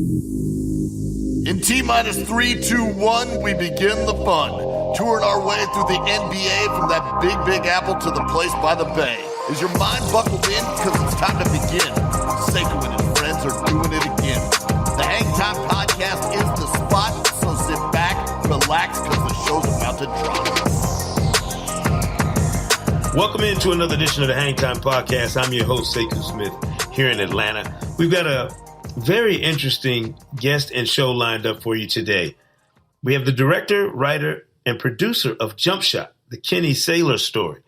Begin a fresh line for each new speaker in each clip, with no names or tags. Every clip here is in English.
In T-minus 3, 2, 1, we begin the fun. Touring our way through the NBA from that big apple to the place by the bay. Is your mind buckled in? Because it's time to begin. Sekou and his friends are doing it again. The Hang Time Podcast is the spot, so sit back, relax, because the show's about to drop.
Welcome into another edition of the Hang Time Podcast. I'm your host, Sekou Smith, here in Atlanta. We've got a very interesting guest and show lined up for you today. We have the director, writer, and producer of Jump Shot, the Kenny Saylor story,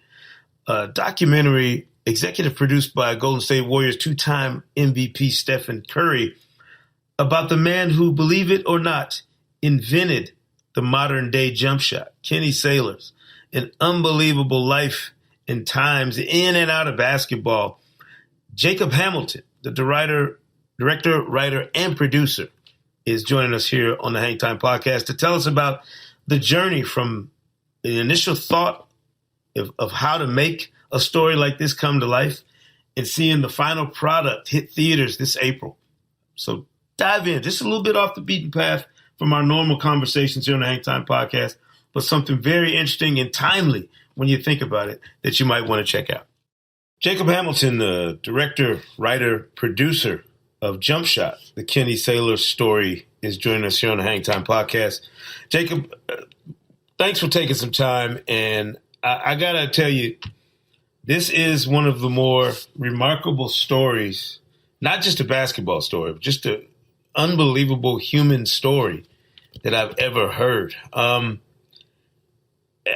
a documentary executive produced by Golden State Warriors two-time MVP Stephen Curry about the man who, believe it or not, invented the modern-day jump shot. Kenny Saylor's an unbelievable life and times in and out of basketball. Jacob Hamilton, the director, writer, and producer, is joining us here on the Hang Time Podcast to tell us about the journey from the initial thought of how to make a story like this come to life and seeing the final product hit theaters this April. So dive in, just a little bit off the beaten path from our normal conversations here on the Hang Time Podcast, but something very interesting and timely when you think about it that you might want to check out. Jacob Hamilton, the director, writer, producer of Jump Shot, the Kenny Saylor story, is joining us here on the Hang Time Podcast. Jacob, thanks for taking some time. And I got to tell you, this is one of the more remarkable stories, not just a basketball story, but just an unbelievable human story that I've ever heard.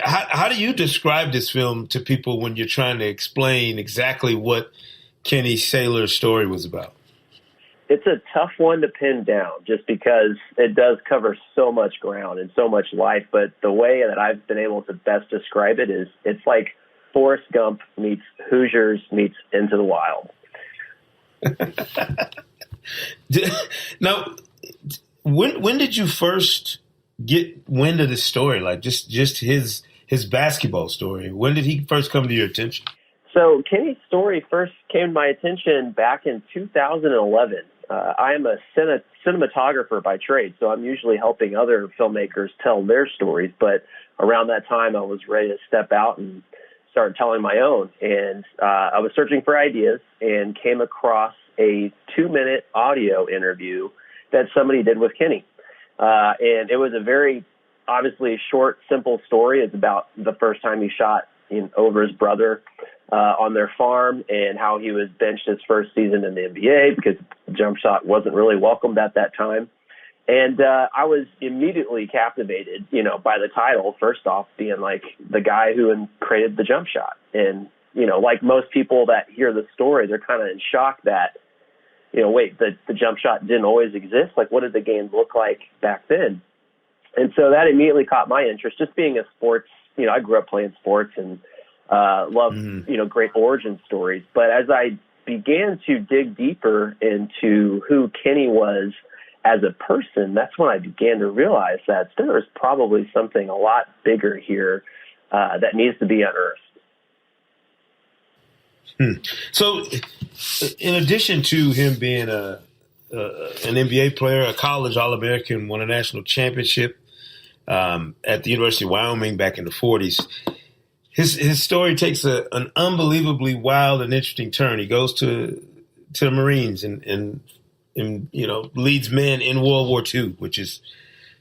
How do you describe this film to people when you're trying to explain exactly what Kenny Saylor's story was about?
It's a tough one to pin down just because it does cover so much ground and so much life. But the way that I've been able to best describe it is it's like Forrest Gump meets Hoosiers meets Into the Wild.
Now, when did you first get wind of this story? Like just his basketball story. When did he first come to your attention?
So Kenny's story first came to my attention back in 2011. I am a cinematographer by trade, so I'm usually helping other filmmakers tell their stories. But around that time, I was ready to step out and start telling my own. And I was searching for ideas and came across a 2-minute audio interview that somebody did with Kenny. And it was a very, obviously, short, simple story. It's about the first time he shot over his brother on their farm and how he was benched his first season in the NBA because the jump shot wasn't really welcomed at that time. And I was immediately captivated, by the title, first off, being like the guy who created the jump shot. And, like most people that hear the story, they're kind of in shock that, wait, the jump shot didn't always exist. Like, what did the game look like back then? And so that immediately caught my interest, just being a sports, I grew up playing sports and love, great origin stories. But as I began to dig deeper into who Kenny was as a person, that's when I began to realize that there is probably something a lot bigger here that needs to be unearthed.
So in addition to him being an NBA player, a college All-American, won a national championship at the University of Wyoming back in the 40s, his story takes an unbelievably wild and interesting turn. He goes to the Marines and leads men in World War II, which is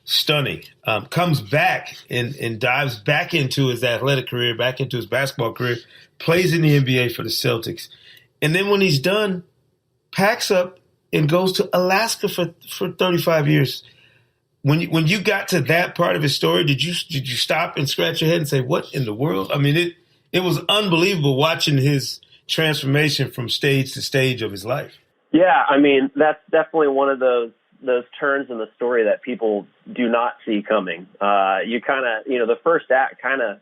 stunning. Comes back and dives back into his athletic career, back into his basketball career, plays in the NBA for the Celtics. And then when he's done, packs up and goes to Alaska for 35 years. When you got to that part of his story, did you stop and scratch your head and say, what in the world? I mean, it was unbelievable watching his transformation from stage to stage of his life.
Yeah, I mean, that's definitely one of those turns in the story that people do not see coming. You kind of, the first act kind of,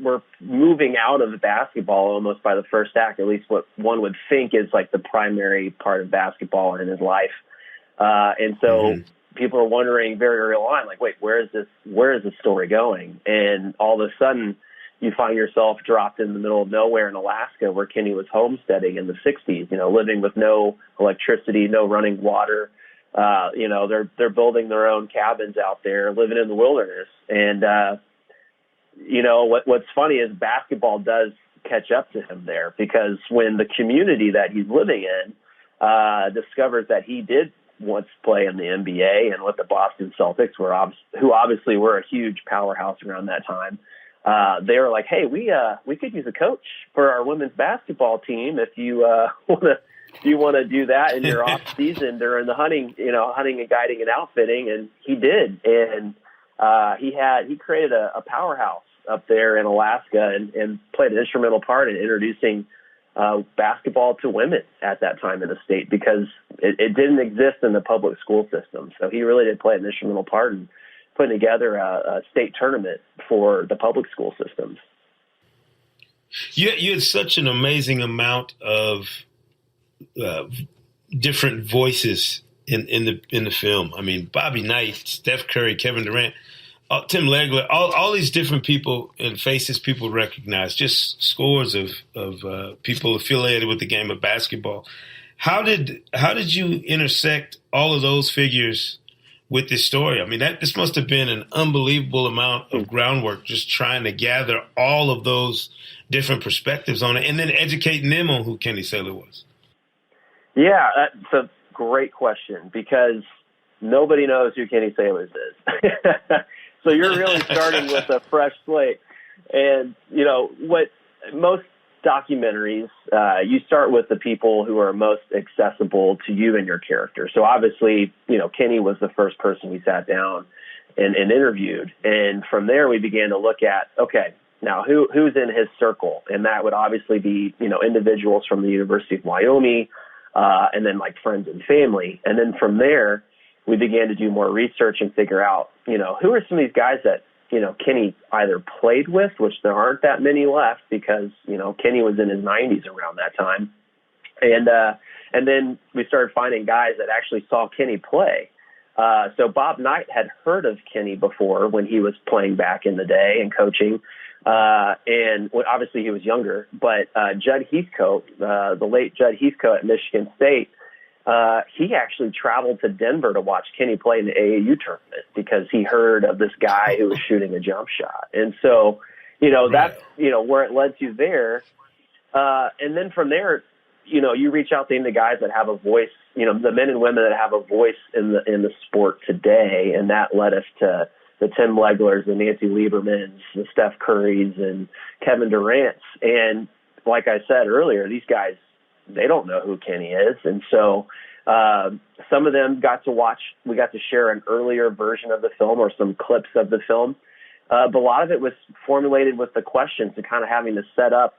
we're moving out of basketball almost by the first act, at least what one would think is like the primary part of basketball in his life. And so people are wondering very early on, like, wait, where is this story going? And all of a sudden you find yourself dropped in the middle of nowhere in Alaska where Kenny was homesteading in the 60s, living with no electricity, no running water, They're building their own cabins out there, living in the wilderness. And, what's funny is basketball does catch up to him there, because when the community that he's living in discovers that he did once play in the NBA and with the Boston Celtics, who obviously were a huge powerhouse around that time, they were like, "Hey, we could use a coach for our women's basketball team if you want to do that in your off season during the hunting and guiding and outfitting." And he did, and he created a powerhouse up there in Alaska and played an instrumental part in introducing basketball to women at that time in the state, because it didn't exist in the public school system. So he really did play an instrumental part in putting together a state tournament for the public school systems.
You had such an amazing amount of different voices in the film. I mean, Bobby Knight, Steph Curry, Kevin Durant, Tim Legler, all these different people and faces people recognize, just scores of people affiliated with the game of basketball. How did you intersect all of those figures with this story? I mean, this must have been an unbelievable amount of groundwork, just trying to gather all of those different perspectives on it and then educating them on who Kenny Sailor was.
Yeah, that's a great question, because nobody knows who Kenny Sailors is. So you're really starting with a fresh slate. And, what most documentaries, you start with the people who are most accessible to you and your character. So obviously, Kenny was the first person we sat down and interviewed. And from there, we began to look at, okay, now who's in his circle? And that would obviously be, individuals from the University of Wyoming, and then like friends and family. And then from there, we began to do more research and figure out, who are some of these guys that, Kenny either played with, which there aren't that many left, because, Kenny was in his 90s around that time. And then we started finding guys that actually saw Kenny play. So Bob Knight had heard of Kenny before when he was playing back in the day and coaching. And obviously he was younger, but Judd Heathcote, the late Judd Heathcote at Michigan State, he actually traveled to Denver to watch Kenny play in the AAU tournament because he heard of this guy who was shooting a jump shot. And so, that's, where it led to there. And then from there, you reach out to the guys that have a voice, the men and women that have a voice in the sport today. And that led us to the Tim Leglers, the Nancy Liebermans, the Steph Currys, and Kevin Durant's. And like I said earlier, these guys, they don't know who Kenny is. And so some of them got to watch, we got to share an earlier version of the film or some clips of the film. But a lot of it was formulated with the questions and kind of having to set up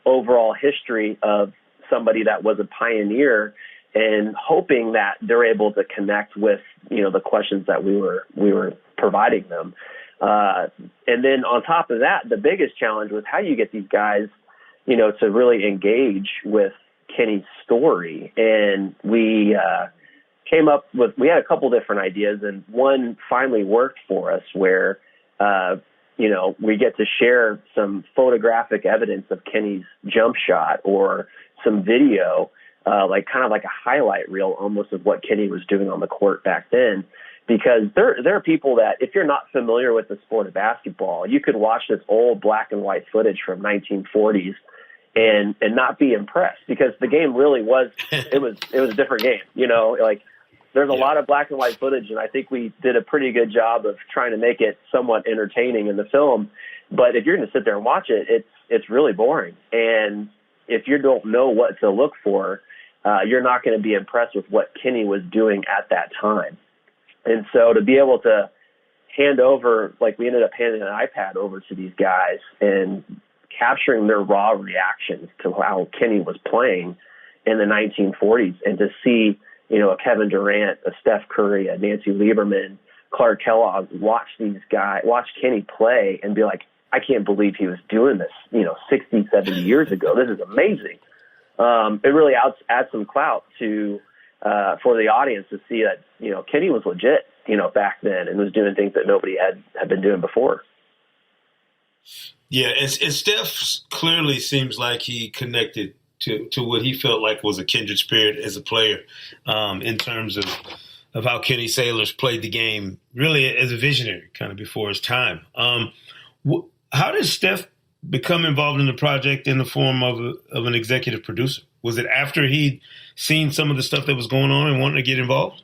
overall history of somebody that was a pioneer and hoping that they're able to connect with, the questions that we were providing them. And then on top of that, the biggest challenge was how you get these guys, to really engage with Kenny's story. And we came up with, we had a couple different ideas, and one finally worked for us where, we get to share some photographic evidence of Kenny's jump shot or some video, kind of like a highlight reel almost of what Kenny was doing on the court back then. Because there are people that, if you're not familiar with the sport of basketball, you could watch this old black and white footage from 1940s and not be impressed, because the game really was, it was a different game. There's a lot of black and white footage, and I think we did a pretty good job of trying to make it somewhat entertaining in the film. But if you're going to sit there and watch it, it's really boring. And if you don't know what to look for, you're not going to be impressed with what Kenny was doing at that time. And so to be able to hand over, we ended up handing an iPad over to these guys and capturing their raw reactions to how Kenny was playing in the 1940s, and to see, a Kevin Durant, a Steph Curry, a Nancy Lieberman, Clark Kellogg watch Kenny play and be like, I can't believe he was doing this, 60, 70 years ago. This is amazing. It really adds some clout to, for the audience to see that, Kenny was legit, back then, and was doing things that nobody had been doing before.
Yeah, and Steph clearly seems like he connected to what he felt like was a kindred spirit as a player, in terms of of how Kenny Sailors played the game, really as a visionary, kind of before his time. How did Steph become involved in the project in the form of an executive producer? Was it after he'd seen some of the stuff that was going on and wanted to get involved?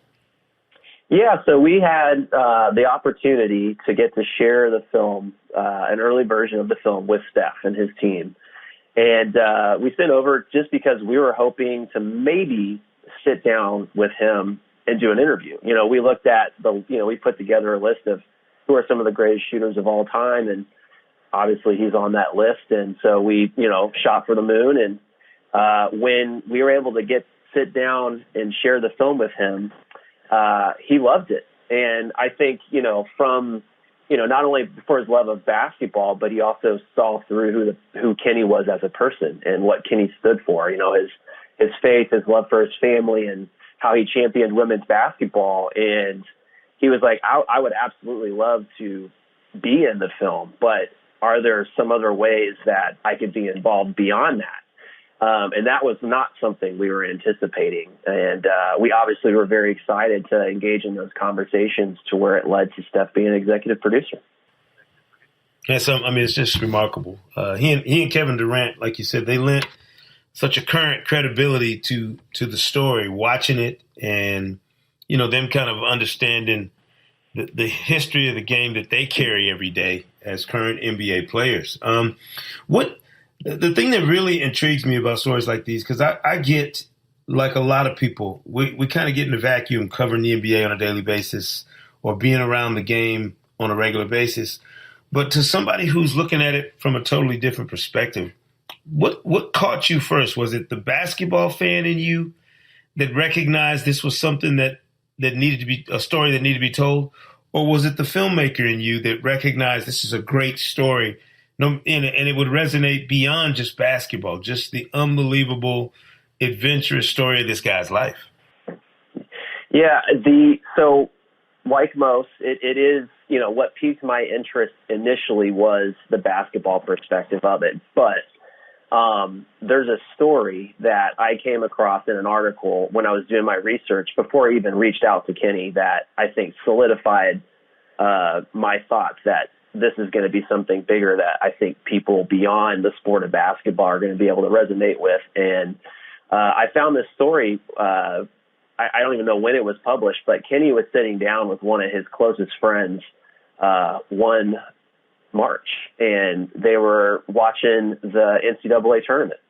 Yeah, so we had the opportunity to get to share the film, an early version of the film with Steph and his team. And we sent over just because we were hoping to maybe sit down with him and do an interview. We looked at we put together a list of who are some of the greatest shooters of all time, and obviously he's on that list. And so we, shot for the moon. And when we were able to sit down and share the film with him, he loved it. And I think, from, not only for his love of basketball, but he also saw through who Kenny was as a person and what Kenny stood for, his faith, his love for his family, and how he championed women's basketball. And he was like, I would absolutely love to be in the film, but are there some other ways that I could be involved beyond that? And that was not something we were anticipating. And we obviously were very excited to engage in those conversations to where it led to Steph being an executive producer.
It's just remarkable. He and Kevin Durant, like you said, they lent such a current credibility to the story, watching it and, them kind of understanding the history of the game that they carry every day as current NBA players. The thing that really intrigues me about stories like these, because I get, like a lot of people, we kind of get in a vacuum covering the NBA on a daily basis or being around the game on a regular basis. But to somebody who's looking at it from a totally different perspective, what caught you first? Was it the basketball fan in you that recognized this was something that needed to be a story that needed to be told? Or was it the filmmaker in you that recognized this is a great story? And it would resonate beyond just basketball, just the unbelievable, adventurous story of this guy's life.
Yeah, so like most, it is, what piqued my interest initially was the basketball perspective of it. But there's a story that I came across in an article when I was doing my research before I even reached out to Kenny that I think solidified my thoughts that this is going to be something bigger that I think people beyond the sport of basketball are going to be able to resonate with. And I found this story, I don't even know when it was published, but Kenny was sitting down with one of his closest friends one March, and they were watching the NCAA tournament,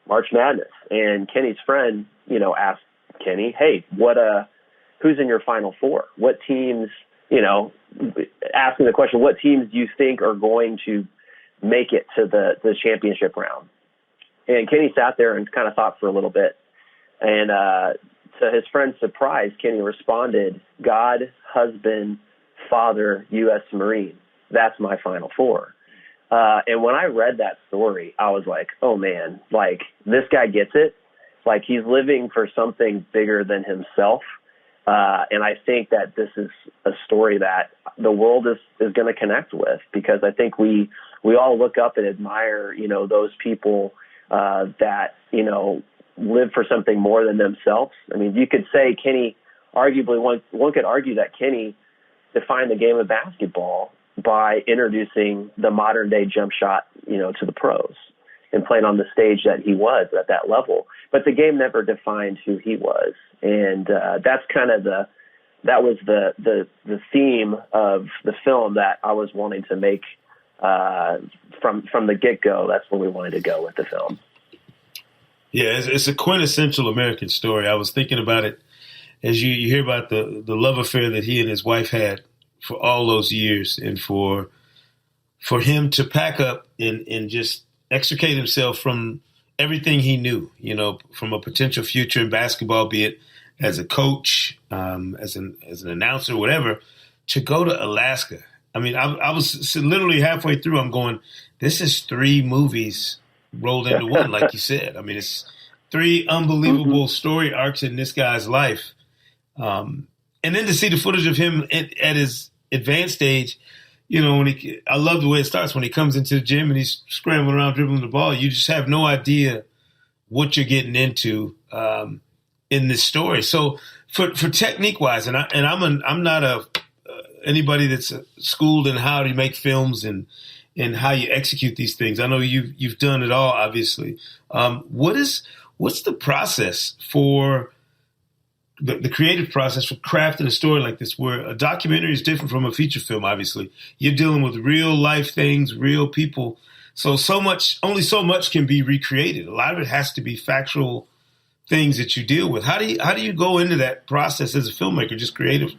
March Madness. And Kenny's friend, asked Kenny, hey, who's in your Final Four? What teams, asking the question, what teams do you think are going to make it to the championship round? And Kenny sat there and kind of thought for a little bit. And to his friend's surprise, Kenny responded, God, husband, father, U.S. Marine. That's my Final Four. And when I read that story, I was like, oh, man, like this guy gets it. Like he's living for something bigger than himself. And I think that this is a story that the world is going to connect with, because I think we all look up and admire, those people that, live for something more than themselves. I mean, you could say Kenny, arguably one could argue that Kenny defined the game of basketball by introducing the modern day jump shot, to the pros and playing on the stage that he was at that level. But the game never defined who he was. And that's kind of that was the theme of the film that I was wanting to make from the get-go. That's where we wanted to go with the film.
Yeah, it's a quintessential American story. I was thinking about it as you hear about the love affair that he and his wife had for all those years, and for him to pack up and just extricate himself from everything he knew, from a potential future in basketball, be it as a coach, as an announcer, whatever, to go to Alaska. I mean, I was literally halfway through. I'm going, this is 3 movies rolled into one, like you said. I mean, it's 3 unbelievable story arcs in this guy's life. And then to see the footage of him at his advanced age, I love the way it starts when he comes into the gym and he's scrambling around dribbling the ball. You just have no idea what you're getting into. in this story. So for technique wise, I'm not anybody that's schooled in how to make films and how you execute these things. I know you've done it all, obviously. What's the process for the creative process for crafting a story like this, where a documentary is different from a feature film? Obviously, you're dealing with real life things, real people. Only so much can be recreated. A lot of it has to be factual things that you deal with. How do you go into that process as a filmmaker, just creative?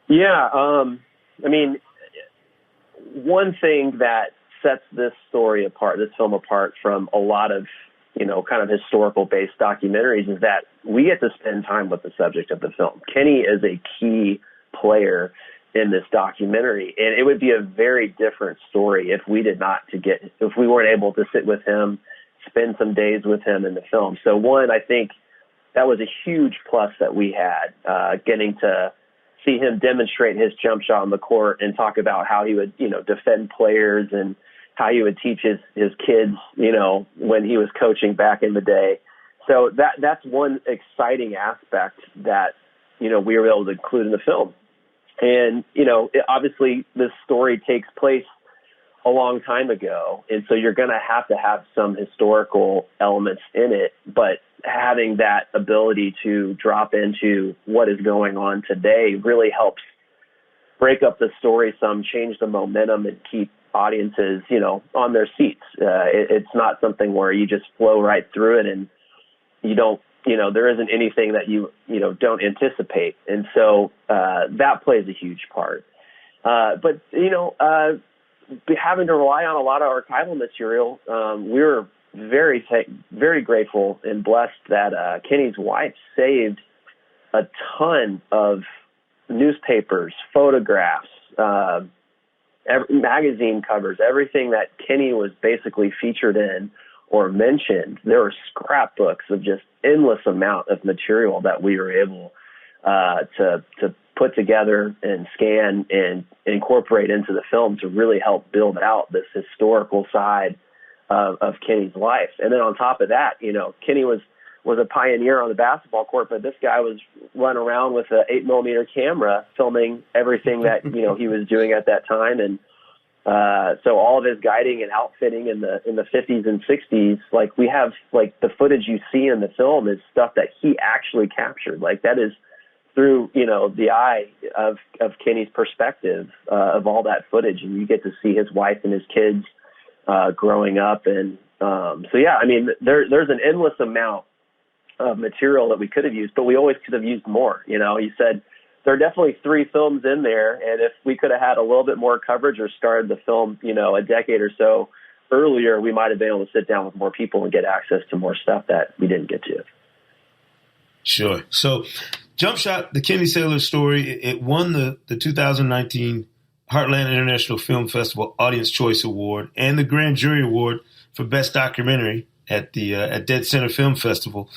Yeah, I mean, one thing that sets this story apart, this film apart from a lot of, kind of historical-based documentaries, is that we get to spend time with the subject of the film. Kenny is a key player in this documentary, and it would be a very different story if we weren't able to sit with him, spend some days with him in the film. So one, I think that was a huge plus that we had, getting to see him demonstrate his jump shot on the court and talk about how he would, defend players and how he would teach his kids, when he was coaching back in the day. So that's one exciting aspect that, we were able to include in the film. And, obviously this story takes place a long time ago. And so you're going to have some historical elements in it, but having that ability to drop into what is going on today really helps break up the story some, change the momentum, and keep audiences, on their seats. It's not something where you just flow right through it and you don't, there isn't anything that you don't anticipate. And so that plays a huge part. But having to rely on a lot of archival material, we were very grateful and blessed that Kenny's wife saved a ton of newspapers, photographs, magazine covers, everything that Kenny was basically featured in or mentioned. There were scrapbooks of just endless amount of material that we were able to put together and scan and incorporate into the film to really help build out this historical side of Kenny's life. And then on top of that, Kenny was a pioneer on the basketball court, but this guy was running around with an 8mm camera filming everything that, he was doing at that time. And so all of his guiding and outfitting in the 50s and 60s, like we have, like the footage you see in the film is stuff that he actually captured. Like that is through, the eye of Kenny's perspective of all that footage. And you get to see his wife and his kids growing up. And so, yeah, I mean, there's an endless amount of material that we could have used, but we always could have used more. You said there are definitely 3 films in there, and if we could have had a little bit more coverage or started the film, a decade or so earlier, we might have been able to sit down with more people and get access to more stuff that we didn't get to.
Sure. So Jump Shot, the Kenny Sailor story, it won the 2019 Heartland International Film Festival Audience Choice Award and the Grand Jury Award for Best Documentary at the at Dead Center Film Festival.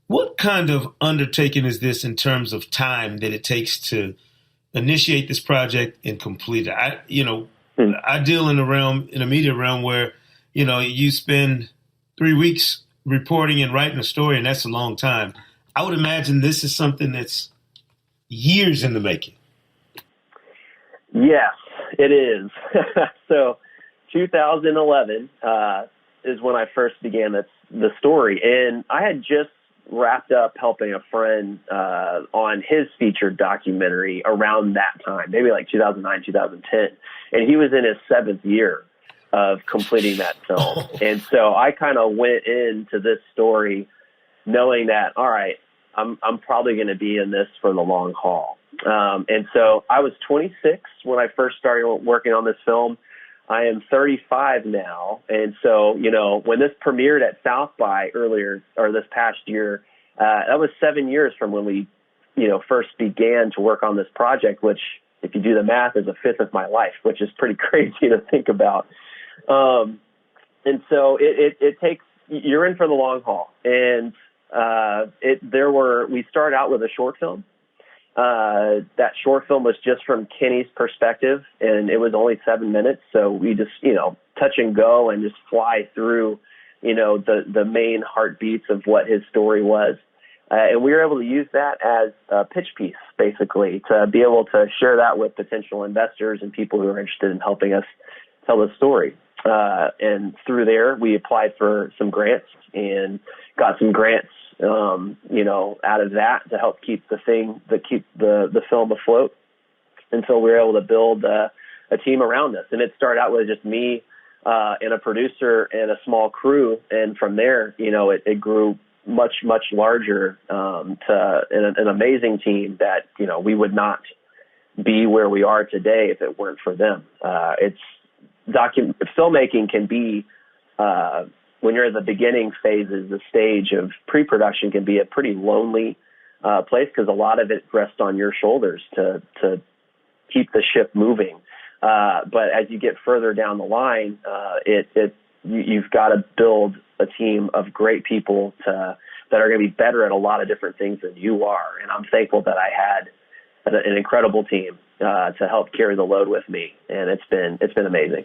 What kind of undertaking is this in terms of time that it takes to initiate this project and complete it? I deal in a media realm where, you spend 3 weeks reporting and writing a story, and that's a long time. I would imagine this is something that's years in the making.
Yes, it is. So 2011 is when I first began the story. And I had just wrapped up helping a friend on his featured documentary around that time, maybe like 2009, 2010. And he was in his 7th year of completing that film. And so I kind of went into this story knowing that, all right, I'm probably going to be in this for the long haul. And so I was 26 when I first started working on this film. I am 35 now. And so, when this premiered at South by this past year, that was 7 years from when we, first began to work on this project, which, if you do the math, is a 5th of my life, which is pretty crazy to think about. And so it takes, you're in for the long haul. And we started out with a short film. That short film was just from Kenny's perspective, and it was only 7 minutes. So we just, touch and go and just fly through the main heartbeats of what his story was. And we were able to use that as a pitch piece, basically, to be able to share that with potential investors and people who are interested in helping us tell the story. And through there, we applied for some grants and got some grants, out of that to help keep the film afloat. And so we were able to build a team around us. And it started out with just me and a producer and a small crew. And from there, it grew much, much larger to an amazing team that, we would not be where we are today if it weren't for them. Filmmaking can be, when you're in the beginning phases, the stage of pre-production can be a pretty lonely place because a lot of it rests on your shoulders to keep the ship moving. But as you get further down the line, you've got to build a team of great people that are going to be better at a lot of different things than you are. And I'm thankful that I had an incredible team to help carry the load with me, and it's been amazing.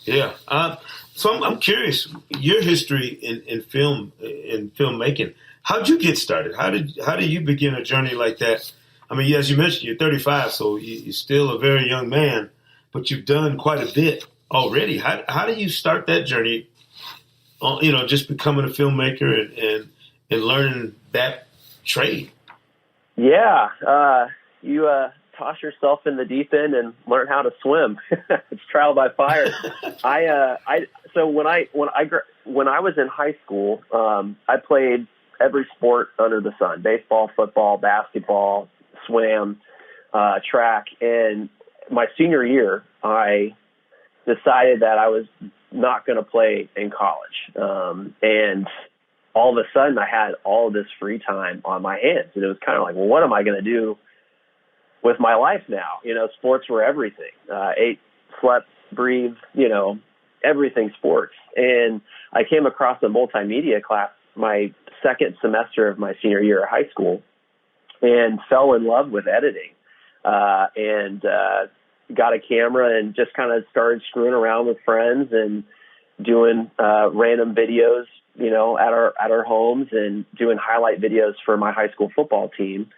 Yeah. So I'm curious, your history in filmmaking. How'd you get started? How did you begin a journey like that? I mean, as you mentioned, you're 35, so you're still a very young man, but you've done quite a bit already. How do you start that journey? Just becoming a filmmaker and learning that trade.
Yeah, you toss yourself in the deep end and learn how to swim. It's trial by fire. So when I was in high school, I played every sport under the sun: baseball, football, basketball, swam, track. And my senior year, I decided that I was not going to play in college. And all of a sudden I had all of this free time on my hands. And it was kind of like, well, what am I going to do with my life now? Sports were everything. Ate, slept, breathed, everything sports. And I came across a multimedia class my second semester of my senior year of high school and fell in love with editing. And got a camera and just kind of started screwing around with friends and doing random videos, at our homes and doing highlight videos for my high school football team.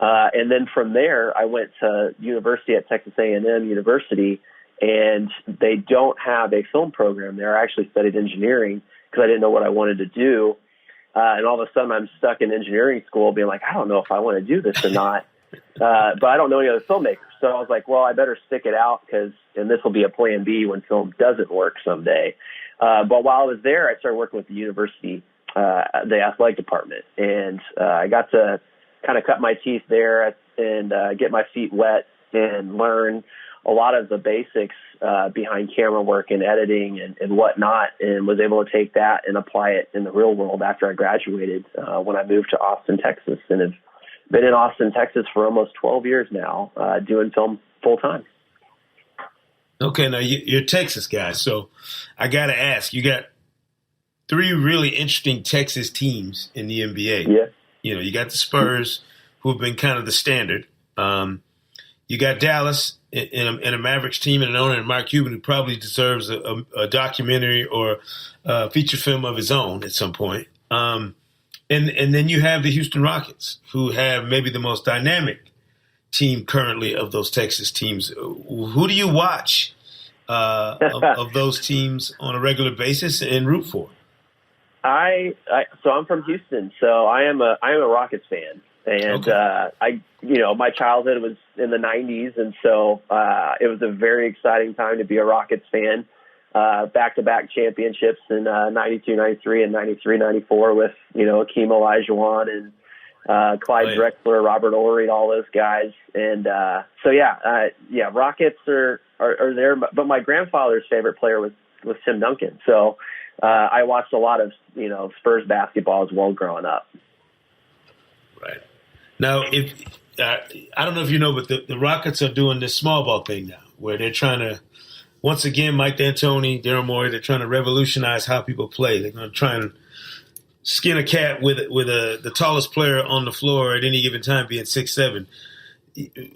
And then from there, I went to university at Texas A&M University, and they don't have a film program there. I actually studied engineering because I didn't know what I wanted to do. And all of a sudden I'm stuck in engineering school being like, I don't know if I want to do this or not. But I don't know any other filmmakers. So I was like, well, I better stick it out and this will be a plan B when film doesn't work someday. But while I was there, I started working with the university, the athletic department. And I got to kind of cut my teeth there and get my feet wet and learn a lot of the basics behind camera work and editing and whatnot, and was able to take that and apply it in the real world after I graduated when I moved to Austin, Texas, and have been in Austin, Texas for almost 12 years now, doing film full time.
Okay, now you're a Texas guy, so I got to ask, you got three really interesting Texas teams in the NBA.
Yeah.
You got the Spurs, who have been kind of the standard. You got Dallas in a Mavericks team and an owner, Mark Cuban, who probably deserves a documentary or a feature film of his own at some point. And then you have the Houston Rockets, who have maybe the most dynamic team currently of those Texas teams. Who do you watch of those teams on a regular basis and root for?
So I'm from Houston, so I am a Rockets fan, and okay. My childhood was in the 90s, and so it was a very exciting time to be a Rockets fan. Back-to-back championships in 92, 93, and 93, 94 with, Akeem Olajuwon and Clyde Drexler, Robert Ory, all those guys. And Rockets are there. But my grandfather's favorite player was Tim Duncan. So I watched a lot of, Spurs basketball as well growing up.
Right. Now, I don't know if you know, but the Rockets are doing this small ball thing now where they're trying to, once again, Mike D'Antoni, Daryl Morey, they're trying to revolutionize how people play. They're going to try and skin a cat with the tallest player on the floor at any given time being 6'7".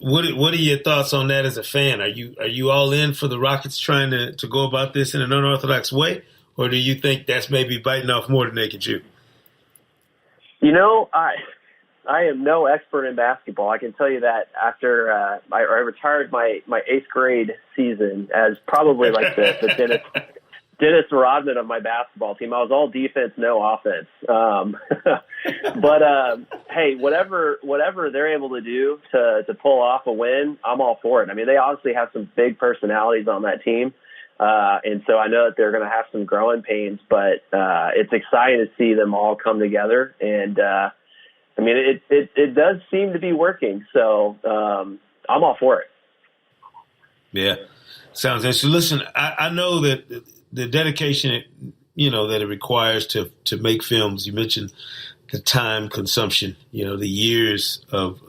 What are your thoughts on that as a fan? Are you all in for the Rockets trying to go about this in an unorthodox way, or do you think that's maybe biting off more than they can chew?
You know, I am no expert in basketball. I can tell you that after I retired my 8th grade season as probably like the Dennis Rodman of my basketball team. I was all defense, no offense. But hey, whatever they're able to do to pull off a win, I'm all for it. I mean, they obviously have some big personalities on that team. And so I know that they're going to have some growing pains, but it's exciting to see them all come together. And I mean, it does seem to be working. So I'm all for it.
Yeah, sounds interesting. Listen, I know that the dedication, that it requires to make films. You mentioned the time consumption, the years of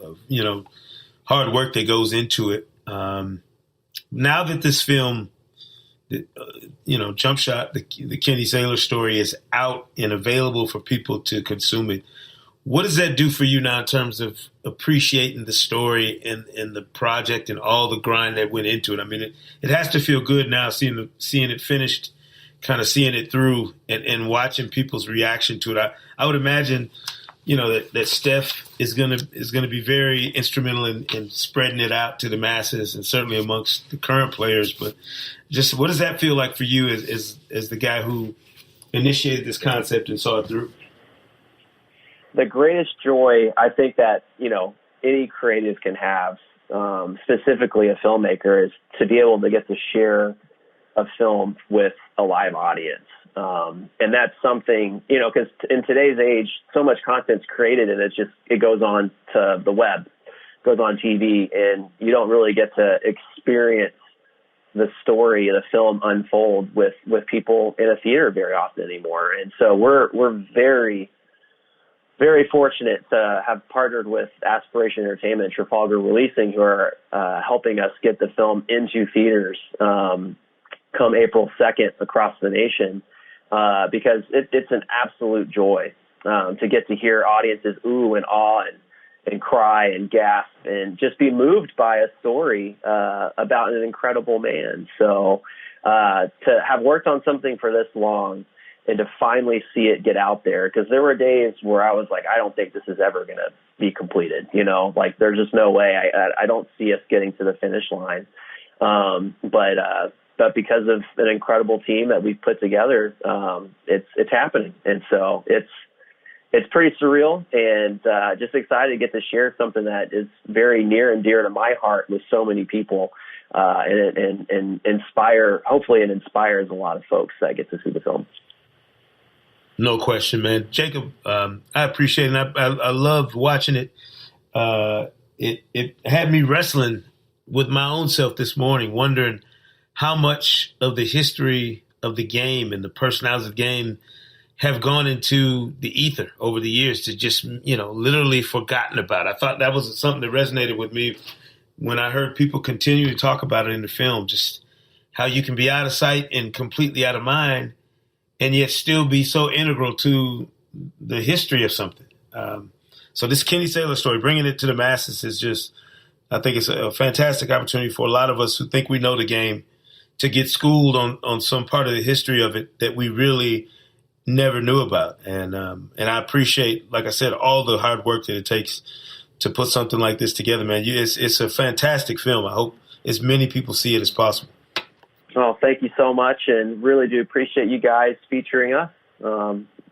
hard work that goes into it. Now that this film, Jump Shot, the Kenny Sailor story is out and available for people to consume it, what does that do for you now in terms of appreciating the story and the project and all the grind that went into it? I mean, it has to feel good now seeing it finished, kind of seeing it through and watching people's reaction to it. I would imagine, that Steph is gonna be very instrumental in spreading it out to the masses and certainly amongst the current players. But just what does that feel like for you as the guy who initiated this concept and saw it through?
The greatest joy I think that, any creative can have, specifically a filmmaker, is to be able to get to share a film with a live audience. And that's something, because in today's age, so much content's created and it goes on to the web, goes on TV, and you don't really get to experience the story of the film unfold with people in a theater very often anymore. And so we're very, very fortunate to have partnered with Aspiration Entertainment and Trafalgar Releasing, who are helping us get the film into theaters come April 2nd across the nation, because it's an absolute joy to get to hear audiences ooh and awe and cry and gasp and just be moved by a story about an incredible man. So to have worked on something for this long and to finally see it get out there, because there were days where I was like, I don't think this is ever going to be completed. Like there's just no way. I don't see us getting to the finish line. But because of an incredible team that we've put together, it's happening. And so it's pretty surreal and just excited to get to share something that is very near and dear to my heart with so many people, and inspire. Hopefully, it inspires a lot of folks that get to see the film.
No question, man. Jacob, I appreciate it. I loved watching it. It had me wrestling with my own self this morning, wondering how much of the history of the game and the personalities of the game have gone into the ether over the years to just, literally forgotten about. I thought that was something that resonated with me when I heard people continue to talk about it in the film, just how you can be out of sight and completely out of mind and yet still be so integral to the history of something. So this Kenny Sailor story, bringing it to the masses is just, I think it's a fantastic opportunity for a lot of us who think we know the game to get schooled on some part of the history of it that we really never knew about. And I appreciate, like I said, all the hard work that it takes to put something like this together, man. It's a fantastic film. I hope as many people see it as possible.
Well, thank you so much, and really do appreciate you guys featuring us.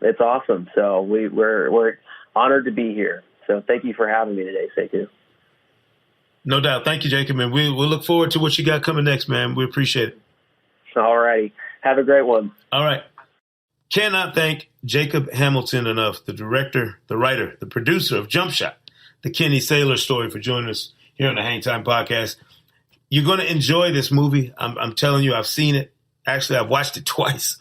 It's awesome. So we're honored to be here. So thank you for having me today, Sekou.
No doubt. Thank you, Jacob, and we'll look forward to what you got coming next, man. We appreciate it.
All righty. Have a great one.
All right. Cannot thank Jacob Hamilton enough, the director, the writer, the producer of Jump Shot, the Kenny Sailor story, for joining us here on the Hang Time Podcast. You're going to enjoy this movie. I'm telling you, I've seen it. Actually, I've watched it twice.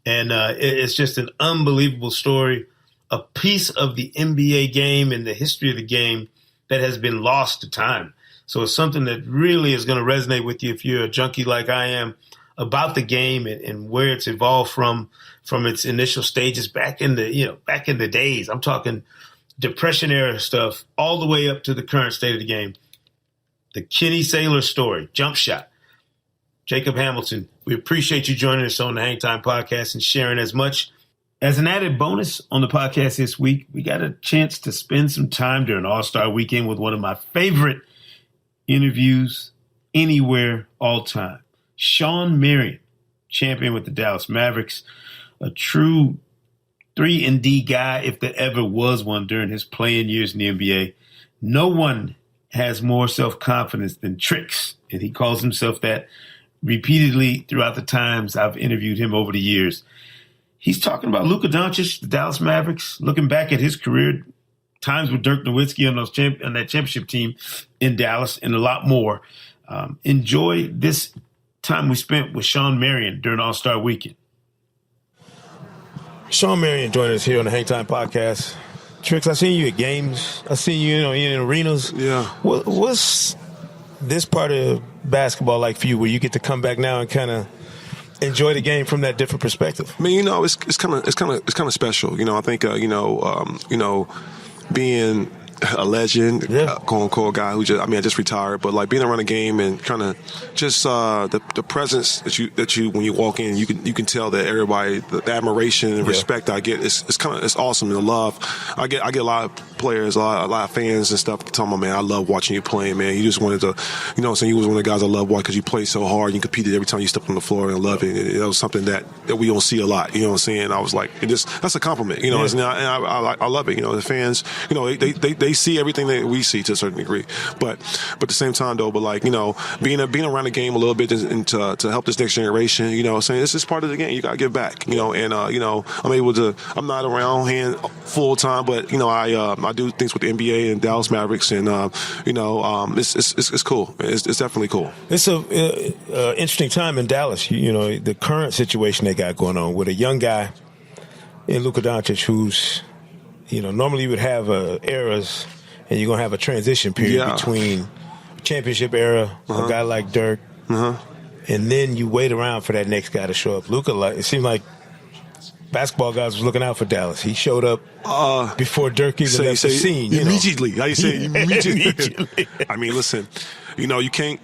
And it's just an unbelievable story, a piece of the NBA game and the history of the game that has been lost to time. So it's something that really is going to resonate with you if you're a junkie like I am about the game and where it's evolved from its initial stages back in the days. I'm talking Depression era stuff all the way up to the current state of the game. The Kenny Sailor story, Jump Shot. Jacob Hamilton. We appreciate you joining us on the Hang Time Podcast and sharing as much. As an added bonus on the podcast this week, we got a chance to spend some time during All-Star Weekend with one of my favorite interviews anywhere all time. Shawn Marion, champion with the Dallas Mavericks, a true 3-and-D guy if there ever was one during his playing years in the NBA. No one has more self-confidence than Tricks, and he calls himself that repeatedly throughout the times I've interviewed him over the years. He's talking about Luka Doncic, the Dallas Mavericks, looking back at his career, times with Dirk Nowitzki on that championship team in Dallas, and a lot more. Enjoy this time we spent with Shawn Marion during All-Star Weekend.
Shawn Marion joining us here on the Hang Time Podcast. Tricks, I seen you at games. I seen you, in arenas.
Yeah.
What's this part of basketball like for you, where you get to come back now and kind of enjoy the game from that different perspective?
I mean, it's kind of special. I think being a legend, quote unquote guy who I just retired, but like being around the game and kind of just the presence that you when you walk in, you can tell that everybody, the admiration and respect I get, it's awesome. And the love I get a lot of players, a lot of fans and stuff telling me, man, I love watching you playing, man. You just wanted to, you was one of the guys I love watching because you played so hard, you competed every time you stepped on the floor, and I love it. It was something that we don't see a lot. You know what I'm saying? I was like, that's a compliment. And I love it. The fans, they see everything that we see to a certain degree, but at the same time though, being around the game a little bit and to help this next generation, saying this is part of the game. You gotta give back, I'm able to. I'm not around hand full time, but I do things with the NBA and Dallas Mavericks, and it's cool. It's definitely cool.
It's a interesting time in Dallas. The current situation they got going on with a young guy in Luka Doncic, who's normally you would have eras, and you're going to have a transition period between championship era, a guy like Dirk, and then you wait around for that next guy to show up. Luka, it seemed like basketball guys was looking out for Dallas. He showed up before Dirk even left the scene.
Immediately. How you say immediately? I mean, listen, you can't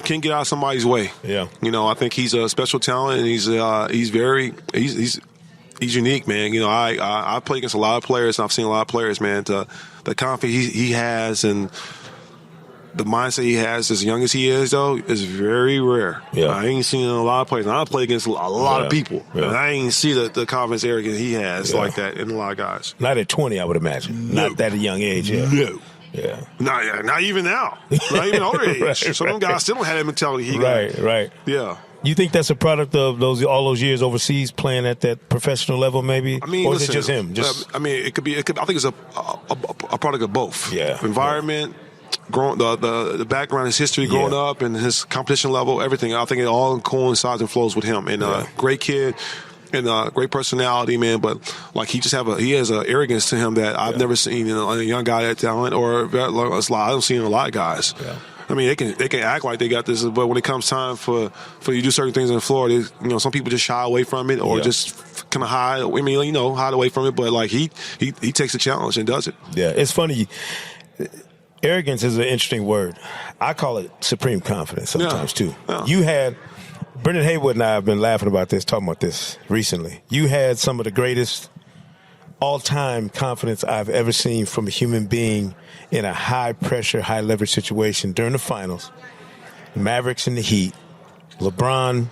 get out of somebody's way. Yeah. I think he's a special talent, and he's unique, man. I play against a lot of players, and I've seen a lot of players, man. The confidence he has and the mindset he has, as young as he is, though, is very rare. Yeah. I ain't seen a lot of players. I play against a lot of people, and I ain't see the confidence, arrogance he has like that in a lot of guys.
Not at 20, I would imagine.
No.
Not that a young age. Yeah.
No.
Yeah.
Not even now. Not even older age. Right, so them guys still don't have that mentality he got.
Right.
Yeah.
You think that's a product of all those years overseas playing at that professional level, maybe? I mean, or is it just him?
It could be. I think it's a product of both.
Yeah.
Environment, growing the background, his history growing up, and his competition level, everything. I think it all coincides and flows with him. And great kid. And great personality, man. But like he has an arrogance to him that I've never seen in a young guy that talent, or I don't see in a lot of guys. Yeah. I mean, they can act like they got this, but when it comes time for you to do certain things on the floor, some people just shy away from it, or just kind of hide. I mean, hide away from it. But like he takes the challenge and does it.
Yeah, it's funny. Arrogance is an interesting word. I call it supreme confidence sometimes too. Yeah. You had. Brendan Haywood and I have been laughing about this, talking about this recently. You had some of the greatest all-time confidence I've ever seen from a human being in a high-pressure, high-leverage situation during the finals. Mavericks and the Heat. LeBron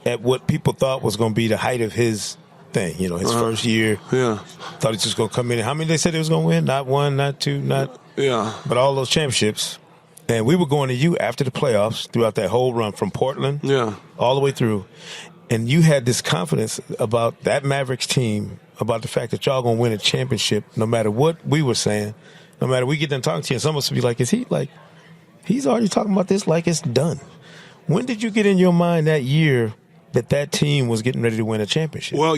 at what people thought was going to be the height of his thing, his first year.
Yeah.
Thought he was just going to come in. How many they said he was going to win? Not one, not two, not...
Yeah.
But all those championships. And we were going to you after the playoffs throughout that whole run from Portland all the way through. And you had this confidence about that Mavericks team, about the fact that y'all going to win a championship no matter what we were saying, no matter we get done talking to you. And some of us would be like, he's already talking about this like it's done. When did you get in your mind that year that team was getting ready to win a championship?
Well,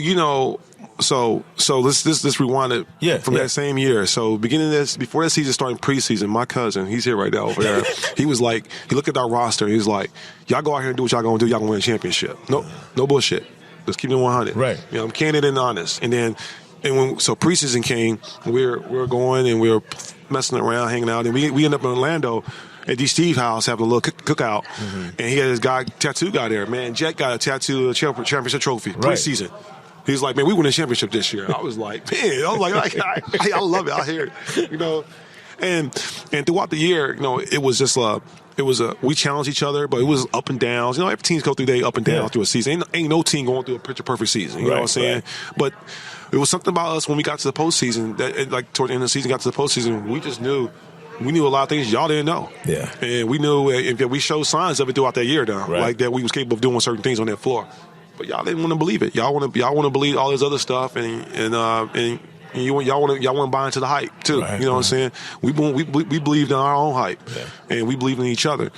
so let's rewind it from that same year. So before that season starting preseason, my cousin, he's here right now over there. He was like, he looked at our roster. He was like, y'all go out here and do what y'all gonna do. Y'all gonna win a championship. No bullshit. Let's keep it 100.
Right.
I'm candid and honest. And then so preseason came, we were going and we were messing around, hanging out, and we ended up in Orlando at D. Steve's house having a little cookout, and he had this tattoo guy there. Man, Jet got a tattoo, a championship trophy, preseason. He's like, man, we won a championship this year. I was like, man, I love it. I hear it, you know. And throughout the year, you know, it was just we challenged each other, but it was up and downs. You know, every team's go through their up and down through a season. Ain't no team going through a picture perfect season. You know what I'm saying? But it was something about us when we got to the postseason that, like, toward the end of the season, got to the postseason, we just knew. We knew a lot of things y'all didn't know. Yeah. And we knew if we showed signs of it throughout that year, like that we was capable of doing certain things on that floor. But y'all didn't want to believe it. Y'all want to believe all this other stuff, and y'all want to buy into the hype too. You know what I'm saying? We believed in our own hype, and we believed in each other.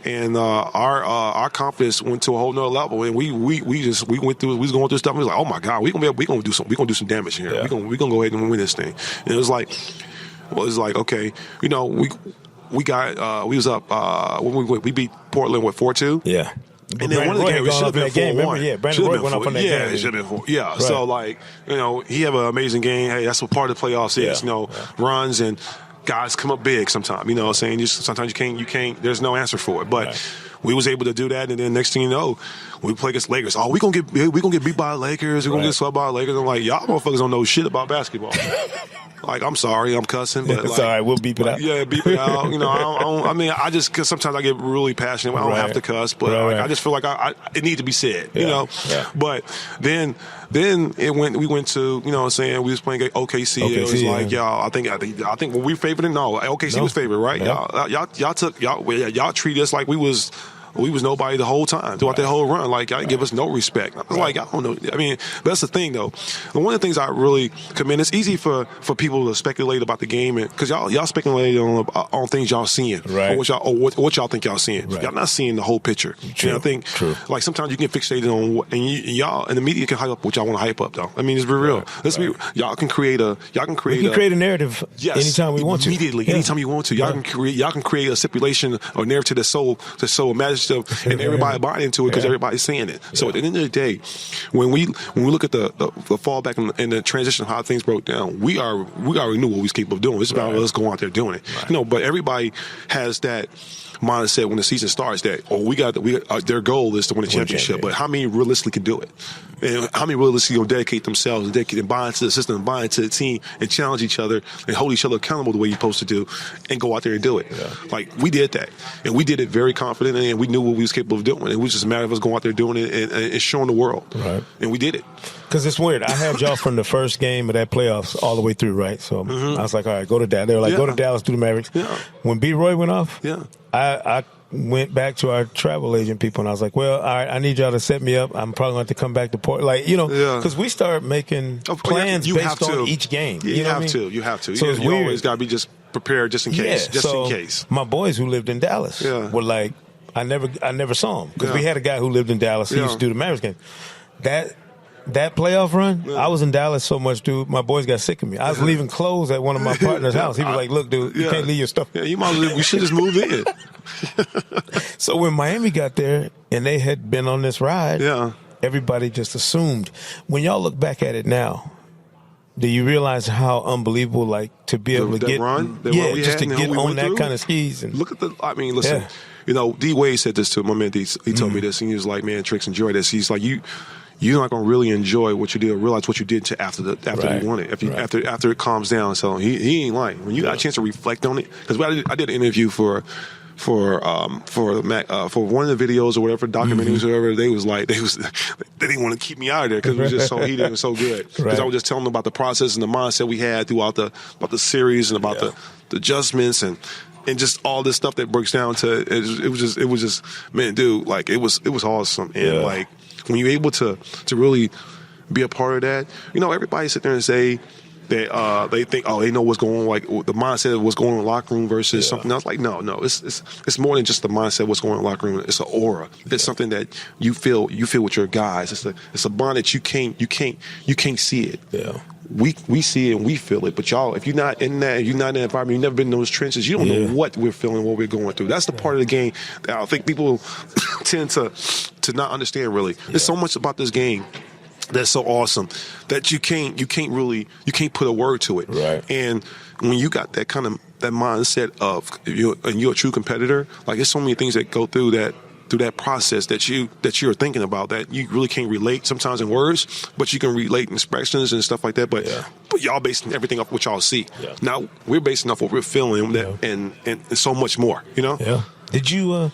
And our confidence went to a whole nother level, and we was going through stuff. And we was like, oh my God, we gonna do some damage here. Yeah. We gonna go ahead and win this thing. And it was like, okay, you know, we was up when we beat Portland with 4-2.
Yeah.
And then one of the games, we should have been 4-1.
Yeah, Brandon Roy went up on that game.
Yeah, it should have been 4. Yeah, right. So, like, you know, he have an amazing game. Hey, that's what part of the playoffs is, you know, runs and guys come up big sometimes. You know what I'm saying? Sometimes you can't, there's no answer for it. But we was able to do that, and then next thing you know, we play against Lakers. Oh, we gonna get beat by the Lakers. We're gonna get swept by the Lakers. I'm like, y'all motherfuckers don't know shit about basketball. Like, I'm sorry, I'm cussing, but
it's all right. We'll beep it out.
Yeah, beep it out. You know, I mean, because sometimes I get really passionate. I don't have to cuss, but I just feel like it needs to be said. You know, but then we went to, you know what I'm saying, we was playing OKC. It was like, y'all, I think when we favored it, OKC was favored, right? Y'all treat us like we was nobody the whole time throughout that whole run. Like, y'all didn't give us no respect. I was like, I don't know. I mean, that's the thing, though. And one of the things I really commend, it's easy for people to speculate about the game, because y'all speculate on things y'all seeing, or what y'all think y'all seeing. Y'all not seeing the whole picture.
True.
And I think, like, sometimes you get fixated on and y'all and the media can hype up what y'all want to hype up, though. I mean, let's be real. Y'all can create a
narrative anytime we want to.
Immediately, anytime you want to. Y'all can create a stipulation or narrative that's so imaginative, and everybody buying into it because everybody's saying it. So at the end of the day, when we look at the fallback and the transition of how things broke down, we already knew what we was capable of doing. It's about us going out there doing it. You know, but everybody has that mindset when the season starts that their goal is to win a championship. But how many realistically can do it? And how many realistically will dedicate themselves and buy into the system, and buy into the team, and challenge each other and hold each other accountable the way you're supposed to do, and go out there and do it. Yeah. Like, we did that, and we did it very confidently, and we knew what we was capable of doing. It was just a matter of us going out there doing it and showing the world. Right. And we did it.
Because it's weird. I had y'all from the first game of that playoffs all the way through, right? So I was like, all right, go to Dallas. They were like, go to Dallas, do the Mavericks. Yeah. When B. Roy went off, I went back to our travel agent people, and I was like, well, all right, I need y'all to set me up. I'm probably going to have to come back to Portland. Like, you know, because we start making plans based on each game.
Yeah, you have to. So it's weird. Always got to be just prepared just in case. In case.
My boys who lived in Dallas were like, I never saw him, because we had a guy who lived in Dallas. He used to do the Mavericks game. That playoff run, I was in Dallas so much, dude, my boys got sick of me. I was leaving clothes at one of my partner's house. He was like, look, dude, you can't leave your stuff.
Yeah, we should just move in.
So when Miami got there and they had been on this ride, everybody just assumed. When y'all look back at it now, do you realize how unbelievable, like, to be able to get on that kind of skis? And
look at listen, you know, D. Wade said this to my man. He told me this, and he was like, man, Tricks, enjoy this. He's like, you're not going to really enjoy what you did or realize what you did after you won it. After it calms down. So he ain't lying. When you got a chance to reflect on it, because I did an interview for one of the videos or whatever, documentaries or whatever. They didn't want to keep me out of there because it was just so heated and so good. Because I was just telling them about the process and the mindset we had throughout about the series and about the adjustments and just all this stuff that breaks down to it was just man, dude, like it was awesome. And like, when you're able to really be a part of that, you know, everybody sit there and say that they think, they know what's going on, like the mindset of what's going on in the locker room versus something else. Like, no, it's more than just the mindset of what's going on in the locker room. It's an aura. It's something that you feel with your guys. It's a bond that you can't see it. Yeah. We see it and we feel it, but y'all, if you're not in that, you're not in that environment, you've never been in those trenches, you don't know what we're feeling, what we're going through. That's the part of the game that I think people tend to not understand, really. There's so much about this game that's so awesome that you can't put a word to it.
Right.
And when you got that kind of that mindset of you're a true competitor, like there's so many things that go through that process that you're thinking about that you really can't relate sometimes in words, but you can relate in expressions and stuff like that. But y'all basing everything off what y'all see. Yeah. Now we're basing off what we're feeling and so much more.
Yeah. Did you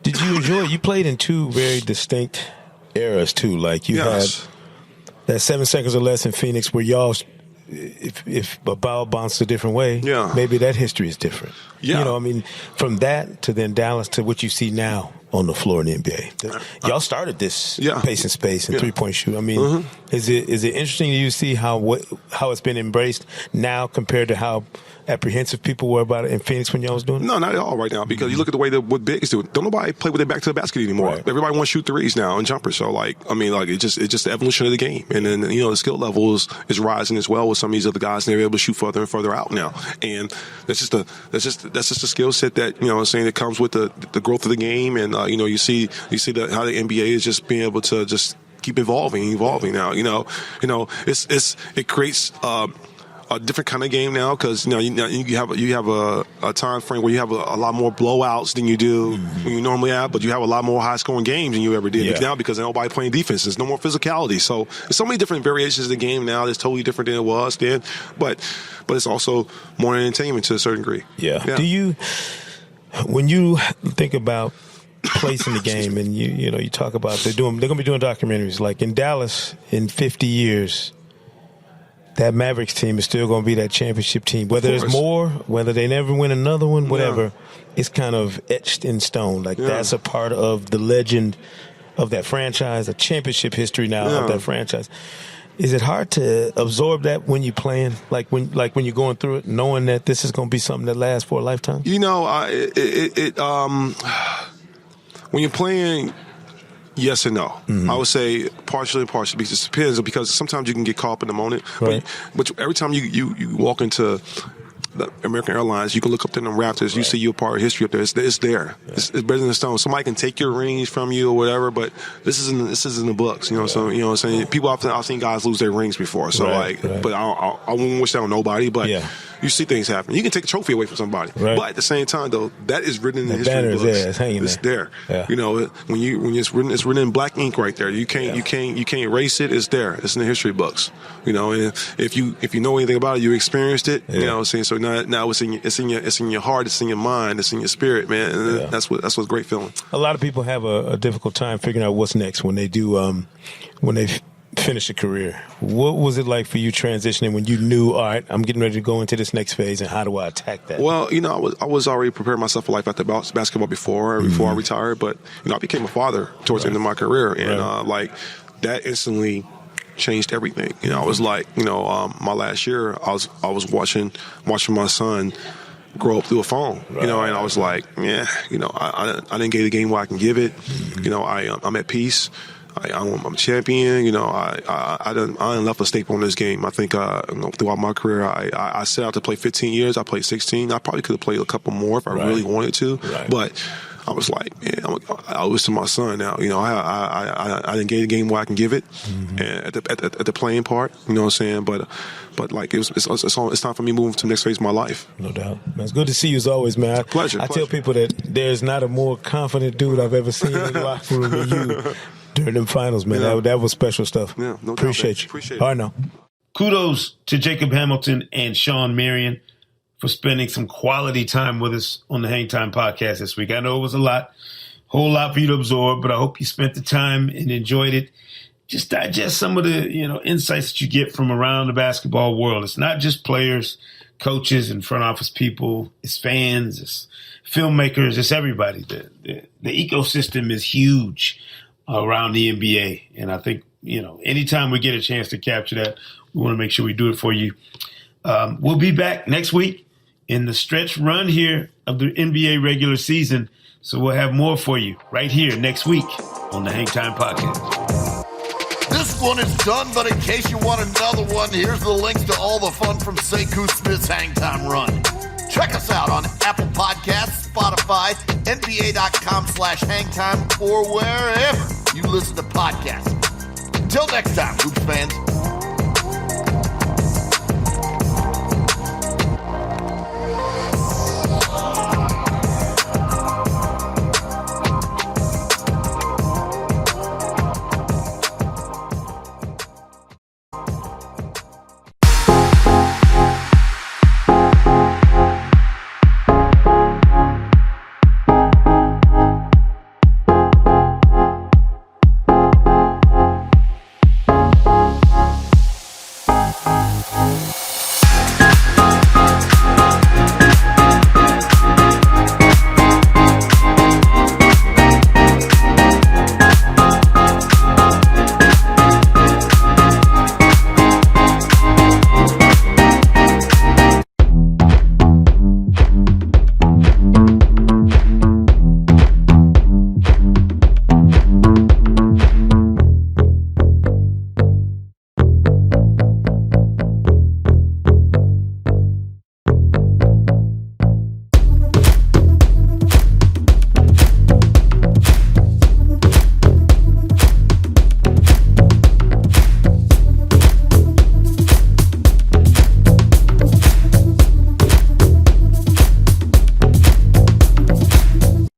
enjoy? You played in two very distinct eras too. Like you had that 7 seconds or less in Phoenix, where y'all, if a ball bounced a different way, maybe that history is different. Yeah. From that to then Dallas to what you see now on the floor in the NBA. Y'all started this pace and space and 3-point shoot. Is it interesting to see how it's been embraced now compared to how apprehensive people were about it in Phoenix when y'all was doing it?
No, not at all right now, because you look at the way that what bigs do. Don't nobody play with their back to the basket anymore. Right. Everybody wants to shoot threes now and jumpers. So it's just the evolution of the game. And then the skill level is rising as well with some of these other guys, and they're able to shoot further and further out now. And that's just a skill set that that comes with the growth of the game. And you see how the NBA is just being able to just keep evolving now. It creates a different kind of game now, because you have a time frame where you have a lot more blowouts than you do when you normally have, but you have a lot more high scoring games than you ever did now, because nobody playing defense. There's no more physicality. So there's so many different variations of the game now that's totally different than it was then. But it's also more entertainment to a certain degree.
Yeah. Do you, when you think about place in the game, and you talk about they're going to be doing documentaries like in Dallas in 50 years, that Mavericks team is still going to be that championship team. Whether there's more, whether they never win another one, whatever, it's kind of etched in stone. Like that's a part of the legend of that franchise, a championship history now of that franchise. Is it hard to absorb that when you're playing, like when you're going through it, knowing that this is going to be something that lasts for a lifetime?
When you're playing, yes and no. Mm-hmm. I would say partially, because it depends, because sometimes you can get caught up in the moment. Right. But every time you walk into the American Airlines, you can look up to them rafters. You see your part of history up there. It's there. Yeah. It's better than a stone. Somebody can take your rings from you or whatever, but this is in the books. So what I'm saying. People I've seen guys lose their rings before. So but I wouldn't wish that on nobody. But you see things happen. You can take a trophy away from somebody, but at the same time, though, that is written in the history books. It's hanging there. Yeah. When it's written in black ink right there. You can't erase it. It's there. It's in the history books. And if you know anything about it, you experienced it. You know what I'm saying. So now it's in your heart. It's in your mind. It's in your spirit, man. And that's what's a great feeling.
A lot of people have a difficult time figuring out what's next when they do when they finish a career. What was it like for you transitioning when you knew, all right, I'm getting ready to go into this next phase, and how do I attack that?
Well, I was already preparing myself for life after basketball before I retired, but I became a father towards the end of my career, and that instantly changed everything. I was like, my last year, I was watching my son grow up through a phone, and I was like, I didn't get the game where I can give it. I'm at peace. I'm a champion. I done left a staple in this game. I think throughout my career, I set out to play 15 years. I played 16. I probably could have played a couple more if I really wanted to. Right. But I was like, man, I owe this to my son now. I didn't get the game where I can give it at the playing part. You know what I'm saying? But like it's time for me moving to the next phase of my life.
No doubt. Man, it's good to see you as always, man.
Pleasure.
I tell people that there's not a more confident dude I've ever seen in the locker room than you. During them finals, man. That was special stuff.
Yeah, no doubt.
Appreciate you.
Appreciate it.
All right, now.
Kudos to Jacob Hamilton and Shawn Marion for spending some quality time with us on the Hang Time podcast this week. I know it was a whole lot for you to absorb, but I hope you spent the time and enjoyed it. Just digest some of the, insights that you get from around the basketball world. It's not just players, coaches, and front office people. It's fans, it's filmmakers, it's everybody. The ecosystem is huge around the NBA. And I think, anytime we get a chance to capture that, we want to make sure we do it for you. We'll be back next week in the stretch run here of the NBA regular season. So we'll have more for you right here next week on the Hang Time Podcast.
This one is done, but in case you want another one, here's the links to all the fun from Sekou Smith's Hang Time Run. Check us out on Apple Podcasts, Spotify, NBA.com/hangtime, or wherever you listen to podcasts. Until next time, Hoops fans.